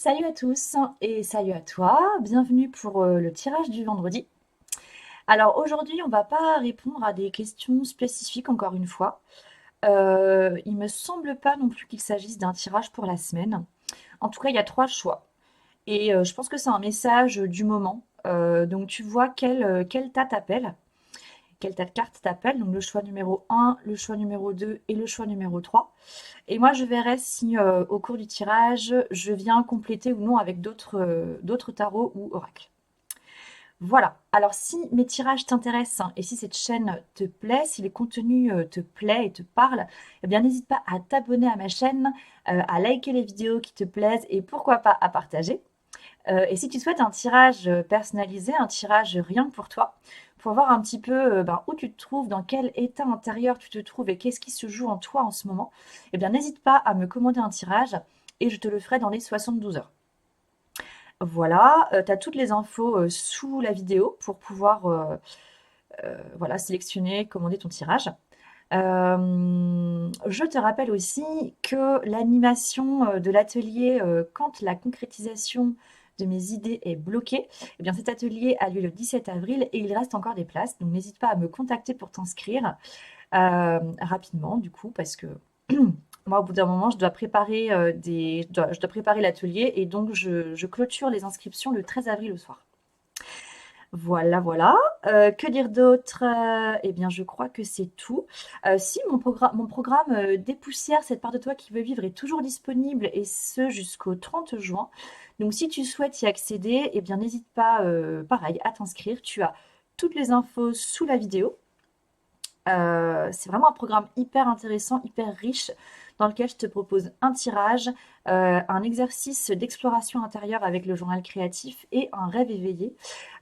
Salut à tous et salut à toi, bienvenue pour le tirage du vendredi. Alors aujourd'hui, on va pas répondre à des questions spécifiques encore une fois. Il me semble pas non plus qu'il s'agisse d'un tirage pour la semaine. En tout cas, il y a trois choix. Et je pense que c'est un message du moment. Donc tu vois quel tas t'appelle, quel tas de cartes t'appelle. Donc le choix numéro un, le choix numéro 2 et le choix numéro 3. Et moi, je verrai si au cours du tirage, je viens compléter ou non avec d'autres tarots ou oracles. Voilà. Alors, si mes tirages t'intéressent et si cette chaîne te plaît, si les contenus te plaît et te parlent, eh bien, n'hésite pas à t'abonner à ma chaîne, à liker les vidéos qui te plaisent et pourquoi pas à partager. Et si tu souhaites un tirage personnalisé, un tirage rien que pour toi, pour voir un petit peu où tu te trouves, dans quel état intérieur tu te trouves et qu'est-ce qui se joue en toi en ce moment, eh bien, n'hésite pas à me commander un tirage et je te le ferai dans les 72 heures. Voilà, tu as toutes les infos sous la vidéo pour pouvoir voilà, sélectionner, commander ton tirage. Je te rappelle aussi que l'animation de l'atelier quand la concrétisation de mes idées est bloquée, eh bien cet atelier a lieu le 17 avril et il reste encore des places. Donc n'hésite pas à me contacter pour t'inscrire rapidement du coup parce que moi au bout d'un moment je dois préparer je dois préparer l'atelier et donc je clôture les inscriptions le 13 avril au soir. Voilà, voilà. Que dire d'autre? Eh bien, je crois que c'est tout. Si mon programme Dépoussière cette part de toi qui veut vivre est toujours disponible et ce jusqu'au 30 juin. Donc, si tu souhaites y accéder, eh bien, n'hésite pas, pareil, à t'inscrire. Tu as toutes les infos sous la vidéo. C'est vraiment un programme hyper intéressant, hyper riche, dans lequel je te propose un tirage, un exercice d'exploration intérieure avec le journal créatif et un rêve éveillé.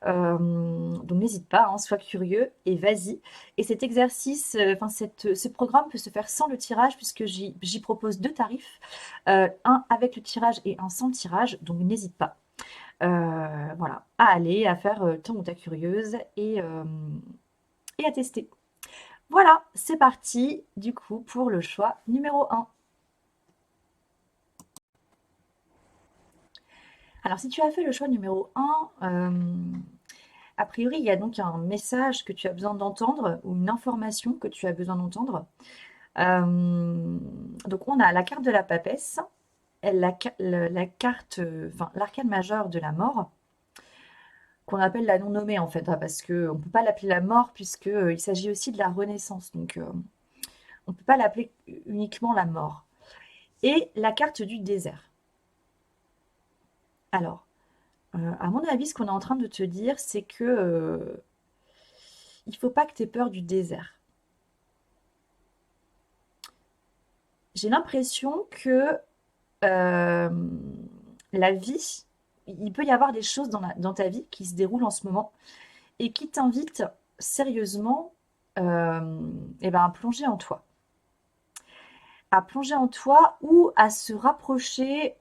Donc n'hésite pas, hein, sois curieux et vas-y. Et cet exercice, ce programme peut se faire sans le tirage puisque j'y propose deux tarifs, un avec le tirage et un sans le tirage. Donc n'hésite pas. Voilà, à aller, à faire ton ou ta curieuse et à tester. Voilà, c'est parti du coup pour le choix numéro un. Alors si tu as fait le choix numéro un, a priori il y a donc un message que tu as besoin d'entendre ou une information que tu as besoin d'entendre. Donc on a la carte de la papesse, la carte, enfin l'arcane majeur de la mort, qu'on appelle la non nommée en fait, hein, parce qu'on ne peut pas l'appeler la mort puisqu'il s'agit aussi de la renaissance. Donc on ne peut pas l'appeler uniquement la mort. Et la carte du désert. Alors, à mon avis, ce qu'on est en train de te dire, c'est que il faut pas que tu aies peur du désert. J'ai l'impression que euh, la vie, il peut y avoir des choses dans ta vie qui se déroulent en ce moment et qui t'invitent sérieusement à plonger en toi. À plonger en toi ou à se rapprocher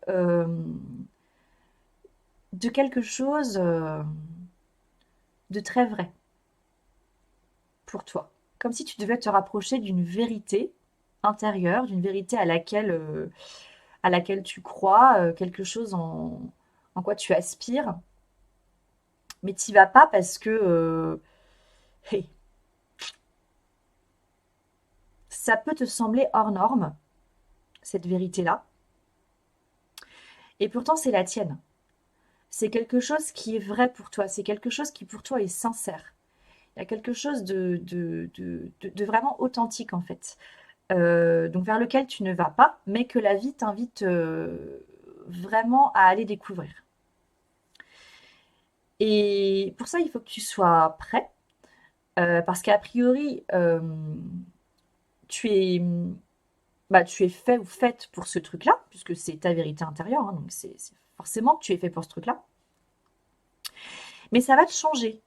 de quelque chose de très vrai pour toi. Comme si tu devais te rapprocher d'une vérité intérieure, d'une vérité à laquelle tu crois, quelque chose en quoi tu aspires, mais tu n'y vas pas parce que hey, ça peut te sembler hors norme, cette vérité-là, et pourtant c'est la tienne. C'est quelque chose qui est vrai pour toi, c'est quelque chose qui pour toi est sincère. Il y a quelque chose de vraiment authentique en fait. Donc vers lequel tu ne vas pas, mais que la vie t'invite vraiment à aller découvrir. Et pour ça, il faut que tu sois prêt, parce qu'a priori, tu es, tu es fait ou faite pour ce truc-là, puisque c'est ta vérité intérieure, hein, donc c'est forcément que tu es fait pour ce truc-là. Mais ça va te changer.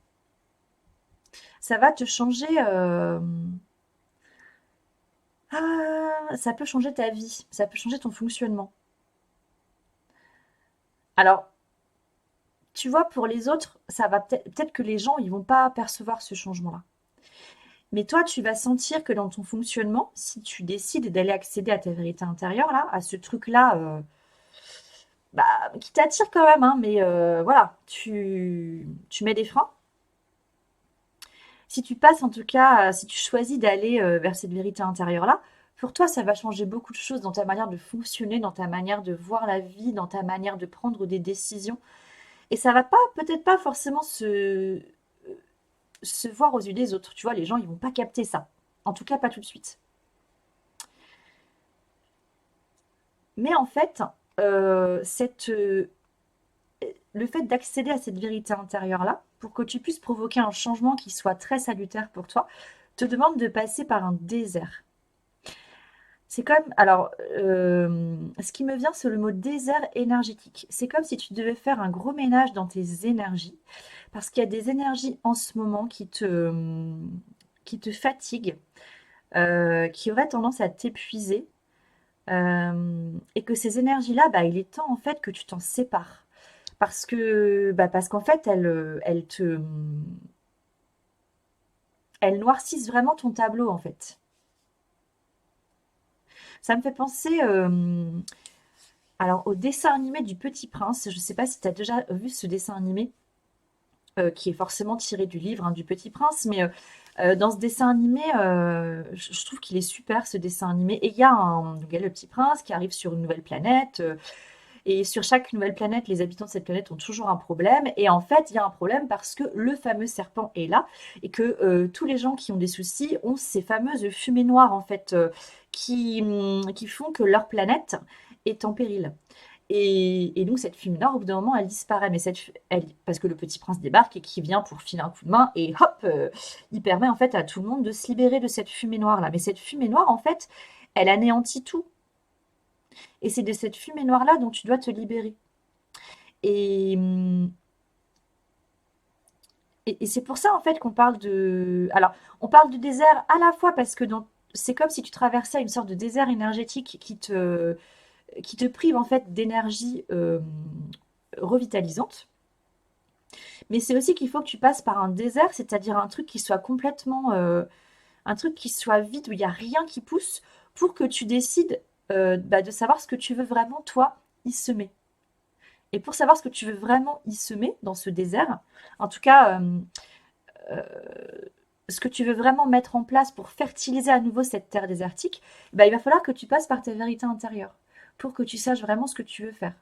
Ça va te changer. Ça peut changer ta vie. Ça peut changer ton fonctionnement. Alors, tu vois, pour les autres, ça va peut-être que les gens, ils vont pas percevoir ce changement-là. Mais toi, tu vas sentir que dans ton fonctionnement, si tu décides d'aller accéder à ta vérité intérieure, là, à ce truc-là, bah, qui t'attire quand même, hein, mais voilà, tu mets des freins. Si tu passes, en tout cas, si tu choisis d'aller vers cette vérité intérieure-là, pour toi, ça va changer beaucoup de choses dans ta manière de fonctionner, dans ta manière de voir la vie, dans ta manière de prendre des décisions. Et ça va pas, peut-être pas forcément se voir aux yeux des autres. Tu vois, les gens, ils vont pas capter ça. En tout cas, pas tout de suite. Mais en fait, le fait d'accéder à cette vérité intérieure-là, pour que tu puisses provoquer un changement qui soit très salutaire pour toi, te demande de passer par un désert. C'est comme, alors, ce qui me vient, c'est le mot désert énergétique. C'est comme si tu devais faire un gros ménage dans tes énergies, parce qu'il y a des énergies en ce moment qui te fatiguent, qui auraient tendance à t'épuiser, et que ces énergies-là, bah, il est temps en fait que tu t'en sépares. Parce qu'en fait, elles noircissent vraiment ton tableau en fait. Ça me fait penser alors au dessin animé du Petit Prince. Je ne sais pas si tu as déjà vu ce dessin animé, qui est forcément tiré du livre hein, du Petit Prince, mais dans ce dessin animé, je trouve qu'il est super ce dessin animé. Et il y a le Petit Prince qui arrive sur une nouvelle planète. Et sur chaque nouvelle planète, les habitants de cette planète ont toujours un problème. Et en fait, il y a un problème parce que le fameux serpent est là et que tous les gens qui ont des soucis ont ces fameuses fumées noires en fait qui font que leur planète est en péril. Et donc cette fumée noire, au bout d'un moment, elle disparaît. Mais parce que le petit prince débarque et qui vient pour filer un coup de main et hop, il permet en fait à tout le monde de se libérer de cette fumée noire là. Mais cette fumée noire, en fait, elle anéantit tout. Et c'est de cette fumée noire-là dont tu dois te libérer. Et, hum, et c'est pour ça, en fait, qu'on parle de... Alors, on parle du désert à la fois parce que c'est comme si tu traversais une sorte de désert énergétique qui te prive, en fait, d'énergie revitalisante. Mais c'est aussi qu'il faut que tu passes par un désert, c'est-à-dire un truc qui soit complètement... un truc qui soit vide, où il n'y a rien qui pousse, pour que tu décides de savoir ce que tu veux vraiment, toi, y semer. Et pour savoir ce que tu veux vraiment y semer dans ce désert, en tout cas, euh, ce que tu veux vraiment mettre en place pour fertiliser à nouveau cette terre désertique, bah, il va falloir que tu passes par ta vérité intérieure pour que tu saches vraiment ce que tu veux faire.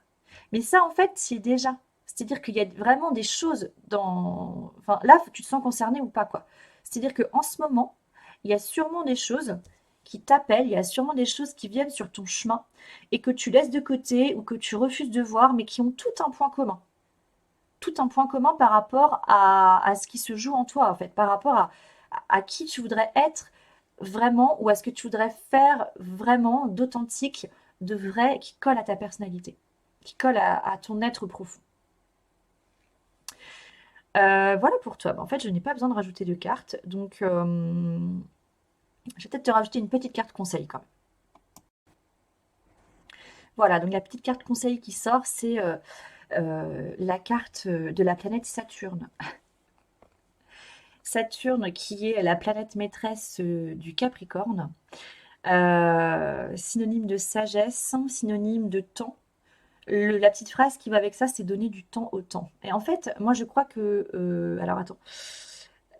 Mais ça, en fait, c'est déjà. C'est-à-dire qu'il y a vraiment des choses dans... Enfin, là, tu te sens concerné ou pas, quoi. C'est-à-dire qu'en ce moment, il y a sûrement des choses qui t'appellent, il y a sûrement des choses qui viennent sur ton chemin et que tu laisses de côté ou que tu refuses de voir, mais qui ont tout un point commun. Tout un point commun par rapport à ce qui se joue en toi, en fait, par rapport à qui tu voudrais être vraiment ou à ce que tu voudrais faire vraiment d'authentique, de vrai, qui colle à ta personnalité, qui colle à ton être profond. Voilà pour toi. Bah, en fait, je n'ai pas besoin de rajouter de cartes, donc je vais peut-être te rajouter une petite carte conseil quand même. Voilà, donc la petite carte conseil qui sort, c'est la carte de la planète Saturne. Saturne qui est la planète maîtresse du Capricorne, synonyme de sagesse, synonyme de temps. La petite phrase qui va avec ça, c'est donner du temps au temps. Et en fait, moi je crois que... alors attends.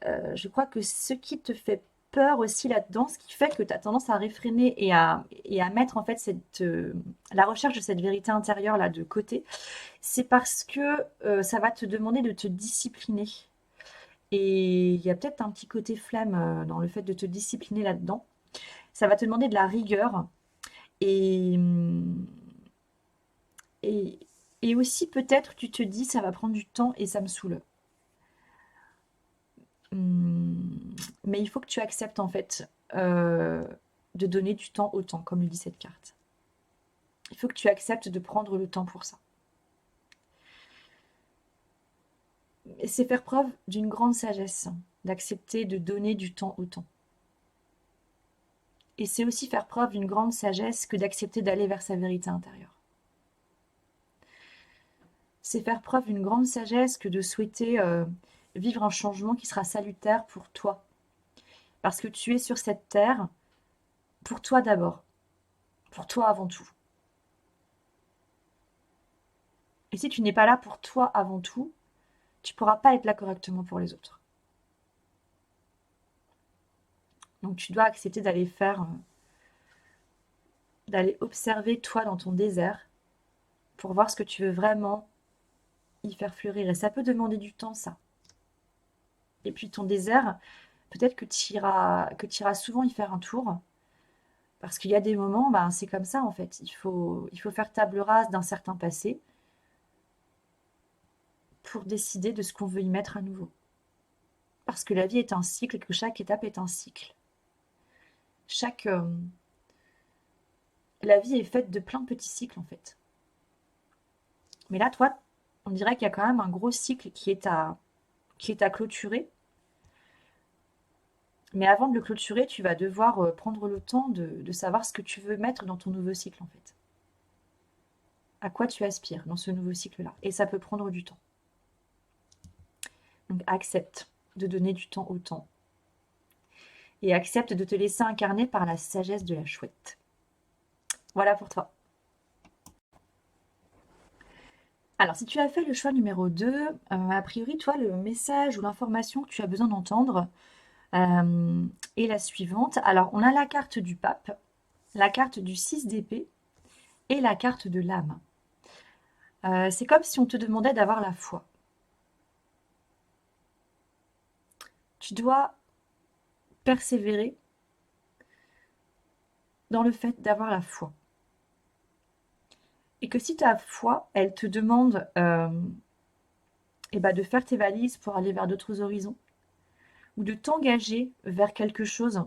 Je crois que ce qui te fait peur aussi là-dedans, ce qui fait que tu as tendance à réfréner et à mettre en fait la recherche de cette vérité intérieure là de côté, c'est parce que ça va te demander de te discipliner. Et il y a peut-être un petit côté flamme dans le fait de te discipliner là-dedans. Ça va te demander de la rigueur et, et, et aussi peut-être tu te dis ça va prendre du temps et ça me saoule. Mais il faut que tu acceptes en fait de donner du temps au temps, comme le dit cette carte. Il faut que tu acceptes de prendre le temps pour ça. Et c'est faire preuve d'une grande sagesse, d'accepter de donner du temps au temps. Et c'est aussi faire preuve d'une grande sagesse que d'accepter d'aller vers sa vérité intérieure. C'est faire preuve d'une grande sagesse que de souhaiter vivre un changement qui sera salutaire pour toi. Parce que tu es sur cette terre pour toi d'abord, pour toi avant tout. Et si tu n'es pas là pour toi avant tout, tu pourras pas être là correctement pour les autres. Donc tu dois accepter d'aller d'aller observer toi dans ton désert pour voir ce que tu veux vraiment y faire fleurir. Et ça peut demander du temps, ça. Et puis ton désert, peut-être que tu iras souvent y faire un tour. Parce qu'il y a des moments, ben, c'est comme ça en fait. Il faut faire table rase d'un certain passé pour décider de ce qu'on veut y mettre à nouveau. Parce que la vie est un cycle et que chaque étape est un cycle. Chaque, la vie est faite de plein de petits cycles en fait. Mais là, toi, on dirait qu'il y a quand même un gros cycle qui est à clôturer. Mais avant de le clôturer, tu vas devoir prendre le temps de savoir ce que tu veux mettre dans ton nouveau cycle en fait. À quoi tu aspires dans ce nouveau cycle-là. Et ça peut prendre du temps. Donc accepte de donner du temps au temps. Et accepte de te laisser incarner par la sagesse de la chouette. Voilà pour toi. Alors, si tu as fait le choix numéro 2, a priori, toi, le message ou l'information que tu as besoin d'entendre est la suivante. Alors, on a la carte du pape, la carte du 6 d'épée et la carte de l'âme. C'est comme si on te demandait d'avoir la foi. Tu dois persévérer dans le fait d'avoir la foi. Et que si ta foi, elle te demande de faire tes valises pour aller vers d'autres horizons, ou de t'engager vers quelque chose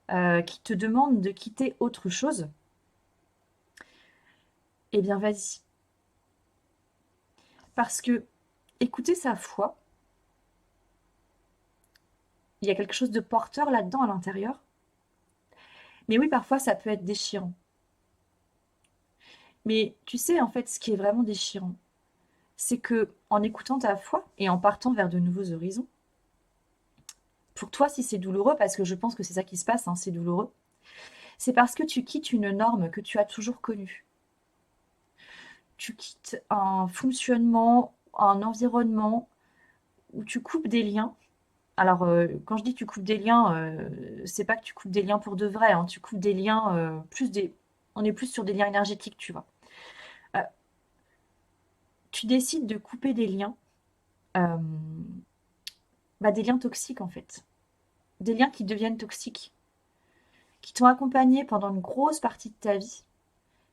qui te demande de quitter autre chose, eh bien vas-y. Parce que écouter sa foi, il y a quelque chose de porteur là-dedans à l'intérieur. Mais oui, parfois ça peut être déchirant. Mais tu sais, en fait, ce qui est vraiment déchirant, c'est que en écoutant ta foi et en partant vers de nouveaux horizons, pour toi, si c'est douloureux, parce que je pense que c'est ça qui se passe, hein, c'est douloureux, c'est parce que tu quittes une norme que tu as toujours connue. Tu quittes un fonctionnement, un environnement où tu coupes des liens. Alors, quand je dis tu coupes des liens, c'est pas que tu coupes des liens pour de vrai, hein, tu coupes des liens, on est plus sur des liens énergétiques, tu vois? Heu, Tu décides de couper des liens, hem, des liens toxiques, en fait. Des liens qui deviennent toxiques, qui t'ont accompagné pendant une grosse partie de ta vie,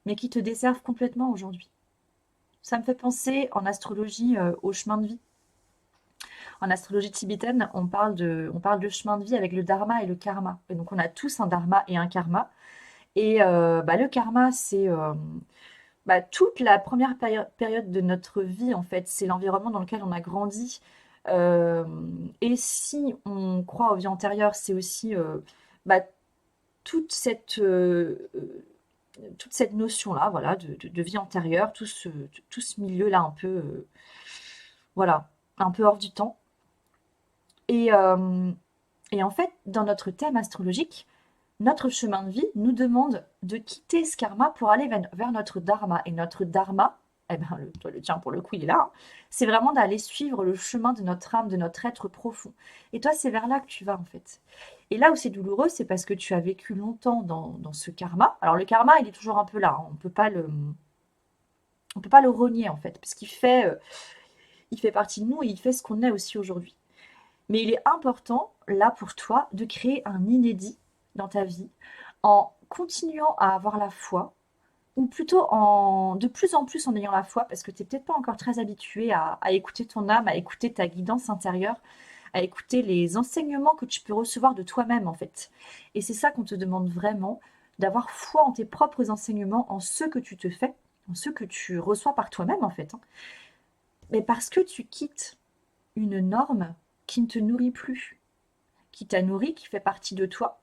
mais qui te desservent complètement aujourd'hui. Ça me fait penser en astrologie, au chemin de vie. En astrologie tibétaine, on parle de chemin de vie avec le dharma et le karma. Et donc on a tous un dharma et un karma. Et le karma, c'est toute la première période de notre vie, en fait. C'est l'environnement dans lequel on a grandi. Euh, et si on croit aux vies antérieures, c'est aussi bah, toute cette, euh, toute cette notion-là, voilà, de vie antérieure, tout ce milieu-là un peu, voilà, un peu hors du temps. Et, euh, et en fait, dans notre thème astrologique, notre chemin de vie nous demande de quitter ce karma pour aller vers notre dharma. Et notre dharma, eh ben, toi, le tien pour le coup, il est là, hein. C'est vraiment d'aller suivre le chemin de notre âme, de notre être profond. Et toi, c'est vers là que tu vas en fait. Et là où c'est douloureux, c'est parce que tu as vécu longtemps dans ce karma. Alors le karma, il est toujours un peu là, hein. On peut pas le renier en fait, parce il fait partie de nous et il fait ce qu'on est aussi aujourd'hui. Mais il est important, là, pour toi, de créer un inédit dans ta vie en continuant à avoir la foi, ou plutôt de plus en plus en ayant la foi, parce que tu n'es peut-être pas encore très habitué à écouter ton âme, à écouter ta guidance intérieure, à écouter les enseignements que tu peux recevoir de toi-même, en fait. Et c'est ça qu'on te demande vraiment, d'avoir foi en tes propres enseignements, en ce que tu te fais, en ce que tu reçois par toi-même, en fait, hein. Mais parce que tu quittes une norme qui ne te nourrit plus, qui t'a nourri, qui fait partie de toi.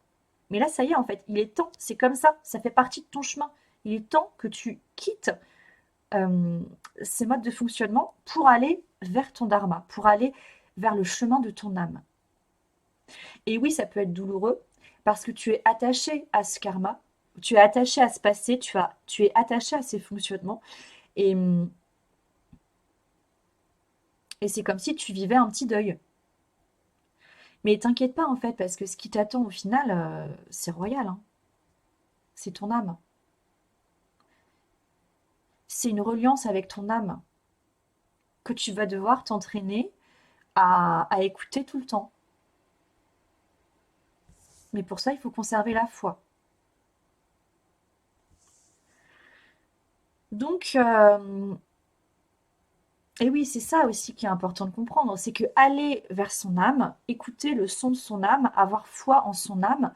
Mais là, ça y est, en fait, il est temps, c'est comme ça fait partie de ton chemin. Il est temps que tu quittes euh, ces modes de fonctionnement pour aller vers ton dharma, pour aller vers le chemin de ton âme. Et oui, ça peut être douloureux parce que tu es attaché à ce karma, tu es attaché à ce passé, tu es attaché à ces fonctionnements. Et Et c'est comme si tu vivais un petit deuil. Mais t'inquiète pas en fait, parce que ce qui t'attend au final, c'est royal, hein. C'est ton âme. C'est une reliance avec ton âme que tu vas devoir t'entraîner à écouter tout le temps. Mais pour ça, il faut conserver la foi. Donc, et oui, c'est ça aussi qui est important de comprendre, c'est que aller vers son âme, écouter le son de son âme, avoir foi en son âme,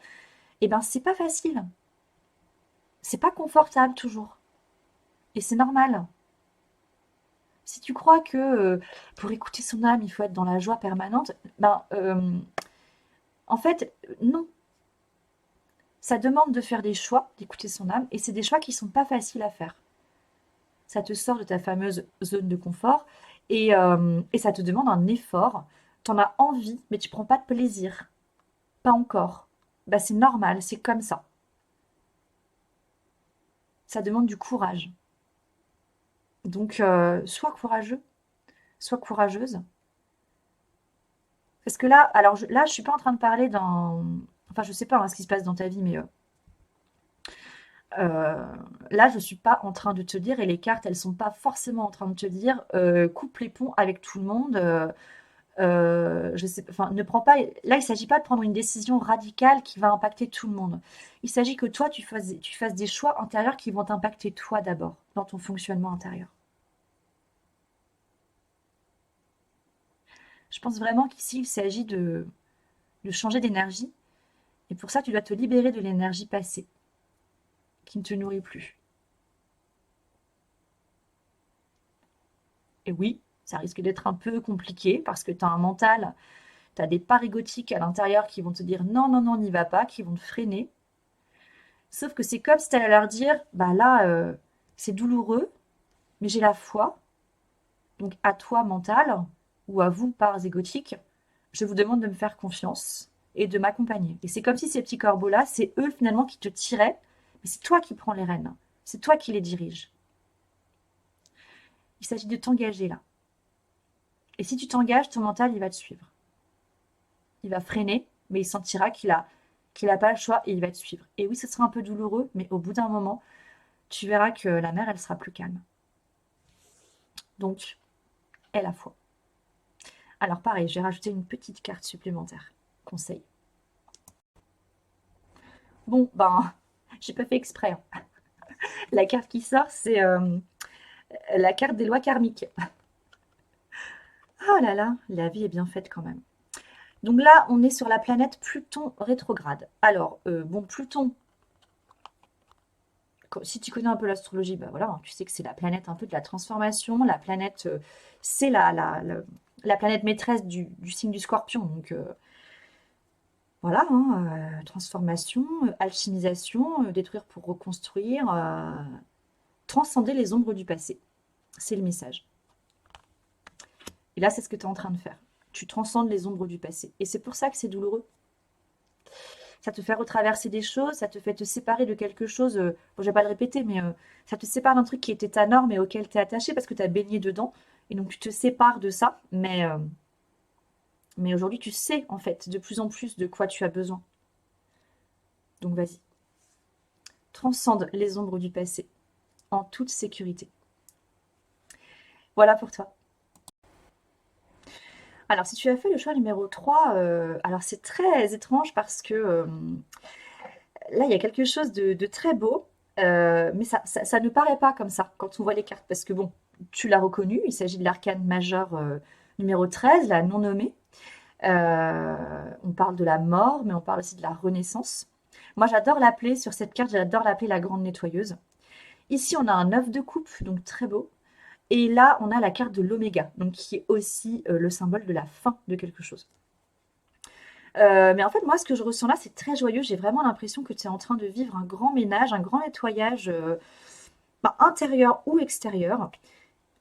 eh ben c'est pas facile. C'est pas confortable toujours. Et c'est normal. Si tu crois que pour écouter son âme, il faut être dans la joie permanente, ben en fait, non. Ça demande de faire des choix, d'écouter son âme, et c'est des choix qui sont pas faciles à faire. Ça te sort de ta fameuse zone de confort et ça te demande un effort. T'en as envie, mais tu prends pas de plaisir. Pas encore. Bah, c'est normal, c'est comme ça. Ça demande du courage. Donc, sois courageux, sois courageuse. Parce que là, alors là, je suis pas en train de parler d'un. Enfin, je sais pas hein, ce qui se passe dans ta vie, mais euh, là, je suis pas en train de te dire, et les cartes, elles sont pas forcément en train de te dire, coupe les ponts avec tout le monde. Je sais, enfin, ne prends pas. Là, il ne s'agit pas de prendre une décision radicale qui va impacter tout le monde. Il s'agit que toi, tu fasses des choix intérieurs qui vont t'impacter toi d'abord, dans ton fonctionnement intérieur. Je pense vraiment qu'ici, il s'agit de changer d'énergie. Et pour ça, tu dois te libérer de l'énergie passée, qui ne te nourrit plus. Et oui, ça risque d'être un peu compliqué parce que tu as un mental, tu as des parts égotiques à l'intérieur qui vont te dire non, non, non, n'y va pas, qui vont te freiner. Sauf que c'est comme si tu allais leur dire, bah là, c'est douloureux, mais j'ai la foi. Donc à toi, mental, ou à vous, parts égotiques, je vous demande de me faire confiance et de m'accompagner. Et c'est comme si ces petits corbeaux-là, c'est eux finalement qui te tiraient, mais c'est toi qui prends les rênes. C'est toi qui les diriges. Il s'agit de t'engager là. Et si tu t'engages, ton mental, il va te suivre. Il va freiner, mais il sentira qu'il a pas le choix et il va te suivre. Et oui, ce sera un peu douloureux, mais au bout d'un moment, tu verras que la mer, elle sera plus calme. Donc, aie la foi. Alors pareil, j'ai rajouté une petite carte supplémentaire. Conseil. Bon, ben, j'ai pas fait exprès, hein. La carte qui sort, c'est la carte des lois karmiques. Oh là là, la vie est bien faite quand même. Donc là, on est sur la planète Pluton rétrograde. Alors, bon, Pluton, si tu connais un peu l'astrologie, bah voilà, hein, tu sais que c'est la planète un peu de la transformation. La planète, c'est la planète maîtresse du signe du Scorpion. Donc voilà, hein, transformation, alchimisation, détruire pour reconstruire, transcender les ombres du passé. C'est le message. Et là, c'est ce que tu es en train de faire. Tu transcendes les ombres du passé. Et c'est pour ça que c'est douloureux. Ça te fait retraverser des choses, ça te fait te séparer de quelque chose. Bon, je vais pas le répéter, mais ça te sépare d'un truc qui était ta norme et auquel tu es attaché parce que tu as baigné dedans. Et donc, tu te sépares de ça. Mais aujourd'hui, tu sais, en fait, de plus en plus de quoi tu as besoin. Donc, vas-y. Transcende les ombres du passé en toute sécurité. Voilà pour toi. Alors, si tu as fait le choix numéro 3, alors c'est très étrange parce que là, il y a quelque chose de très beau, mais ça ne paraît pas comme ça quand on voit les cartes. Parce que bon, tu l'as reconnu, il s'agit de l'arcane majeur numéro 13, la non nommée. On parle de la mort, mais on parle aussi de la renaissance. Moi, j'adore l'appeler, sur cette carte, j'adore l'appeler la grande nettoyeuse. Ici, on a un œuf de coupe, donc très beau. Et là, on a la carte de l'oméga, donc qui est aussi le symbole de la fin de quelque chose. Mais en fait, moi, ce que je ressens là, c'est très joyeux. J'ai vraiment l'impression que tu es en train de vivre un grand ménage, un grand nettoyage, intérieur ou extérieur,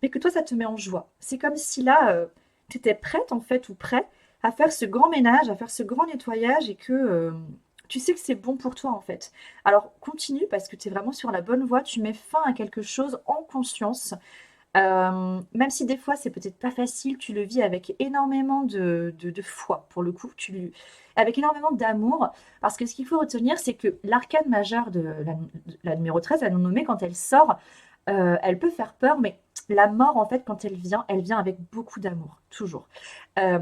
mais que toi, ça te met en joie. C'est comme si là, tu étais prête, en fait, ou prêt à faire ce grand ménage, à faire ce grand nettoyage et que tu sais que c'est bon pour toi, en fait. Alors, continue parce que tu es vraiment sur la bonne voie. Tu mets fin à quelque chose en conscience. Même si des fois c'est peut-être pas facile, tu le vis avec énormément de foi pour le coup, avec énormément d'amour, parce que ce qu'il faut retenir, c'est que l'arcane majeure de la numéro 13, la non nommée, quand elle sort, elle peut faire peur, mais la mort, en fait, quand elle vient avec beaucoup d'amour, toujours. Euh,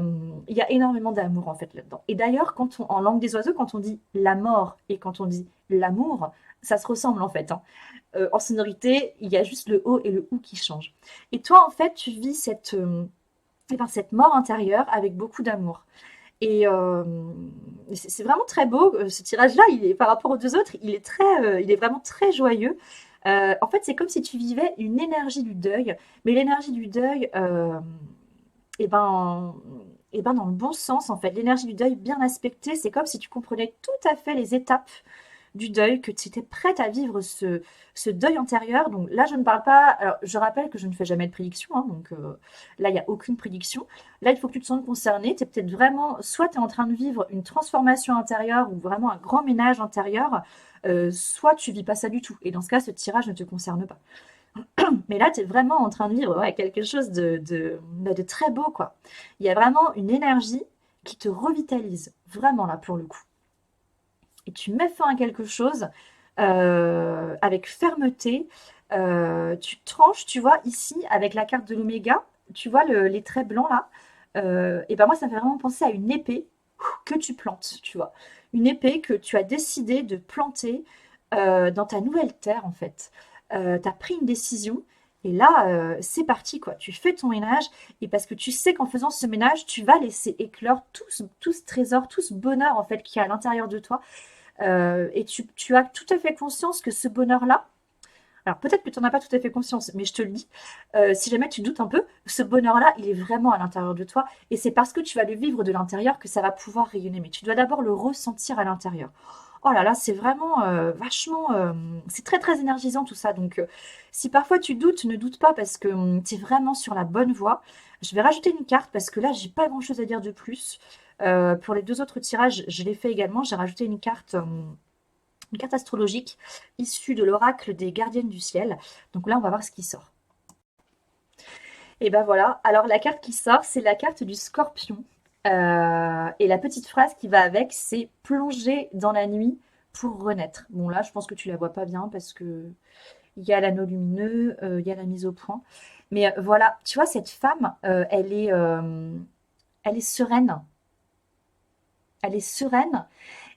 Il y a énormément d'amour, en fait, là-dedans. Et d'ailleurs, en langue des oiseaux, quand on dit la mort et quand on dit l'amour, ça se ressemble, en fait, hein. En sonorité, il y a juste le O et le OU qui changent. Et toi, en fait, tu vis cette mort intérieure avec beaucoup d'amour. Et c'est vraiment très beau. Ce tirage-là, par rapport aux deux autres, il est vraiment très joyeux. En fait, c'est comme si tu vivais une énergie du deuil, mais l'énergie du deuil, et ben, et ben dans le bon sens, en fait. L'énergie du deuil bien aspectée, c'est comme si tu comprenais tout à fait les étapes du deuil, que tu étais prête à vivre ce deuil antérieur. Donc là, je ne parle pas. Alors, je rappelle que je ne fais jamais de prédiction, hein, donc là, il n'y a aucune prédiction. Là, il faut que tu te sentes concerné. Tu es peut-être vraiment, soit tu es en train de vivre une transformation intérieure ou vraiment un grand ménage intérieur, soit tu vis pas ça du tout. Et dans ce cas, ce tirage ne te concerne pas. Mais là, tu es vraiment en train de vivre ouais, quelque chose de très beau, quoi. Il y a vraiment une énergie qui te revitalise, vraiment là pour le coup. Et tu mets fin à quelque chose avec fermeté. Tu tranches, tu vois, ici, avec la carte de l'oméga, tu vois les traits blancs là. Et ben moi, ça me fait vraiment penser à une épée que tu plantes, tu vois. Une épée que tu as décidé de planter dans ta nouvelle terre, en fait. Tu as pris une décision. Et là, c'est parti, quoi. Tu fais ton ménage, et parce que tu sais qu'en faisant ce ménage, tu vas laisser éclore tout ce trésor, tout ce bonheur, en fait, qui est à l'intérieur de toi. Et tu as tout à fait conscience que ce bonheur-là, alors peut-être que tu n'en as pas tout à fait conscience, mais je te le dis, si jamais tu doutes un peu, ce bonheur-là, il est vraiment à l'intérieur de toi. Et c'est parce que tu vas le vivre de l'intérieur que ça va pouvoir rayonner. Mais tu dois d'abord le ressentir à l'intérieur. Oh là là, c'est vraiment vachement... c'est très très énergisant tout ça. Donc si parfois tu doutes, ne doute pas parce que tu es vraiment sur la bonne voie. Je vais rajouter une carte parce que là, j'ai pas grand-chose à dire de plus. Pour les deux autres tirages, je l'ai fait également. J'ai rajouté une carte astrologique issue de l'oracle des gardiennes du ciel. Donc là, on va voir ce qui sort. Et ben voilà. Alors la carte qui sort, c'est la carte du scorpion. Et la petite phrase qui va avec, c'est plonger dans la nuit pour renaître. Bon là, je pense que tu la vois pas bien parce que il y a l'anneau lumineux, il y a la mise au point. Mais voilà, tu vois, cette femme, elle est sereine. Elle est sereine.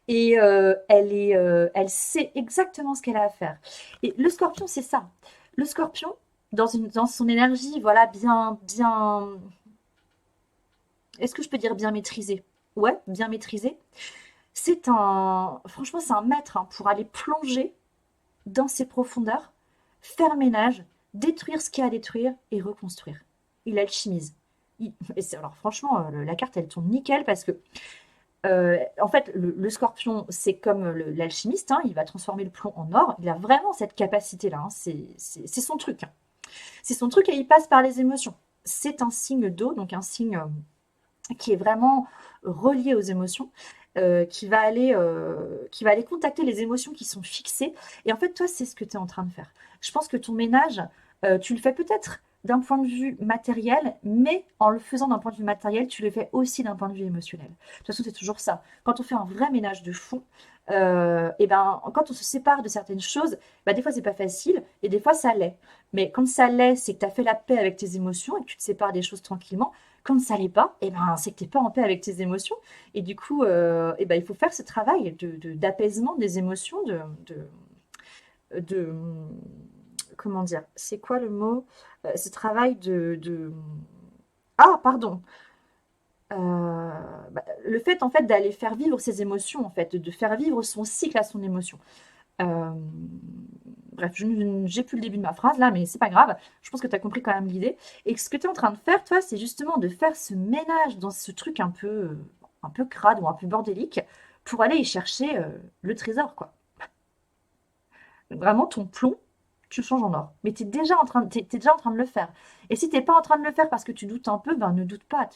Et elle sait exactement ce qu'elle a à faire. Et le scorpion, c'est ça. Le scorpion, dans son énergie, voilà, est-ce que je peux dire bien maîtrisée? Ouais, bien maîtrisée. Franchement, c'est un maître hein, pour aller plonger dans ses profondeurs, faire ménage, détruire ce qu'il y a à détruire et reconstruire. Il alchimise. Alors franchement, la carte, elle tourne nickel parce que en fait, le scorpion, c'est comme l'alchimiste, hein, il va transformer le plomb en or. Il a vraiment cette capacité-là, hein, c'est son truc, hein. C'est son truc et il passe par les émotions. C'est un signe d'eau, donc un signe qui est vraiment relié aux émotions, qui va aller contacter les émotions qui sont fixées. Et en fait, toi, c'est ce que tu es en train de faire. Je pense que ton ménage, tu le fais peut-être d'un point de vue matériel, mais en le faisant d'un point de vue matériel, tu le fais aussi d'un point de vue émotionnel. De toute façon, c'est toujours ça. Quand on fait un vrai ménage de fond, et ben, quand on se sépare de certaines choses, bah, des fois c'est pas facile et des fois ça l'est. Mais quand ça l'est, c'est que tu as fait la paix avec tes émotions et que tu te sépares des choses tranquillement. Quand ça l'est pas, et ben, c'est que tu n'es pas en paix avec tes émotions. Et du coup, et ben, il faut faire ce travail d'apaisement des émotions, de, comment dire, c'est quoi le mot? Ce travail ah, pardon. Le fait en fait d'aller faire vivre ses émotions, en fait, de faire vivre son cycle à son émotion. Euh, Bref, j'ai plus le début de ma phrase là, mais c'est pas grave. Je pense que tu as compris quand même l'idée. Et ce que tu es en train de faire, toi, c'est justement de faire ce ménage dans ce truc un peu crade ou un peu bordélique pour aller y chercher le trésor, quoi. Vraiment, ton plomb, tu le changes en or. Mais tu es déjà t'es déjà en train de le faire. Et si t'es pas en train de le faire parce que tu doutes un peu, ben ne doute pas.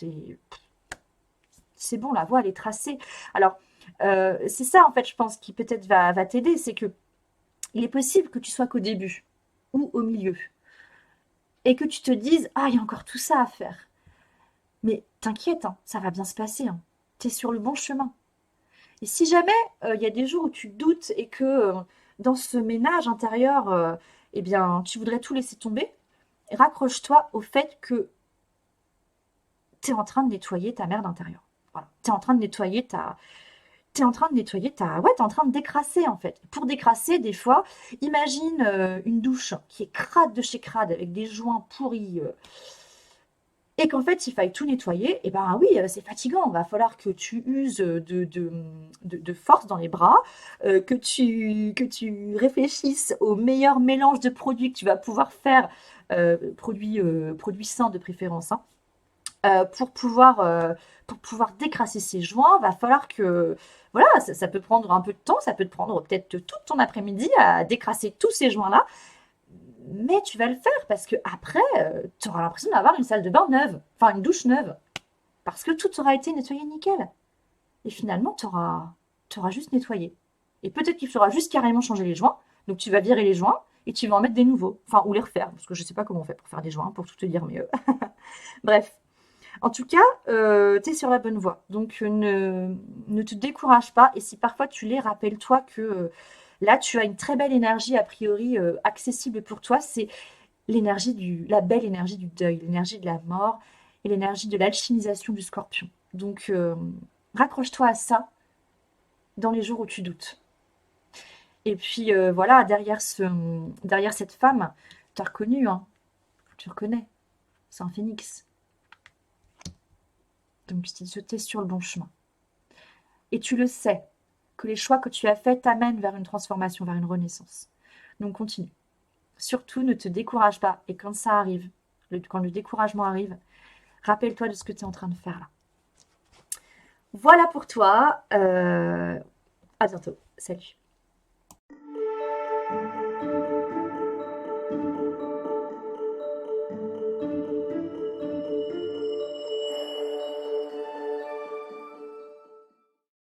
C'est bon, la voie, elle est tracée. Alors, c'est ça, en fait, je pense, qui peut-être va t'aider. C'est que il est possible que tu sois qu'au début ou au milieu. et que tu te dises, ah, il y a encore tout ça à faire. Mais t'inquiète, hein, ça va bien se passer, hein. Tu es sur le bon chemin. Et si jamais il y a des jours où tu doutes et que dans ce ménage intérieur, eh bien, tu voudrais tout laisser tomber, raccroche-toi au fait que tu es en train de nettoyer ta merde intérieure. Voilà. Tu es en train de nettoyer ta, t'es en train de nettoyer ta... Ouais, t'es en train de décrasser, en fait. Pour décrasser, des fois, imagine une douche qui est crade de chez crade, avec des joints pourris, et qu'en fait, il faille tout nettoyer. Et ben oui, c'est fatigant. Va falloir que tu uses de force dans les bras, que tu réfléchisses au meilleur mélange de produits que tu vas pouvoir faire, produits sains de préférence, hein, pour pouvoir décrasser ces joints, va falloir que, voilà, ça peut prendre un peu de temps, ça peut te prendre peut-être tout ton après-midi à décrasser tous ces joints-là, mais tu vas le faire parce que après, tu auras l'impression d'avoir une salle de bain neuve, enfin une douche neuve, parce que tout aura été nettoyé nickel. Et finalement, tu auras juste nettoyé. Et peut-être qu'il faudra juste carrément changer les joints, donc tu vas virer les joints et tu vas en mettre des nouveaux, enfin, ou les refaire, parce que je sais pas comment on fait pour faire des joints, pour tout te dire, mais bref. En tout cas, tu es sur la bonne voie. Donc, ne te décourage pas. Et si parfois tu l'es, rappelle-toi que là, tu as une très belle énergie, a priori, accessible pour toi. C'est la belle énergie du deuil, l'énergie de la mort et l'énergie de l'alchimisation du scorpion. Donc, raccroche-toi à ça dans les jours où tu doutes. Et puis, voilà, derrière cette femme, tu as reconnu, hein, tu reconnais, c'est un phénix. Donc, tu es sur le bon chemin. Et tu le sais, que les choix que tu as faits t'amènent vers une transformation, vers une renaissance. Donc continue. Surtout, ne te décourage pas. Et quand ça arrive, quand le découragement arrive, rappelle-toi de ce que tu es en train de faire là. Voilà pour toi. À bientôt. Salut.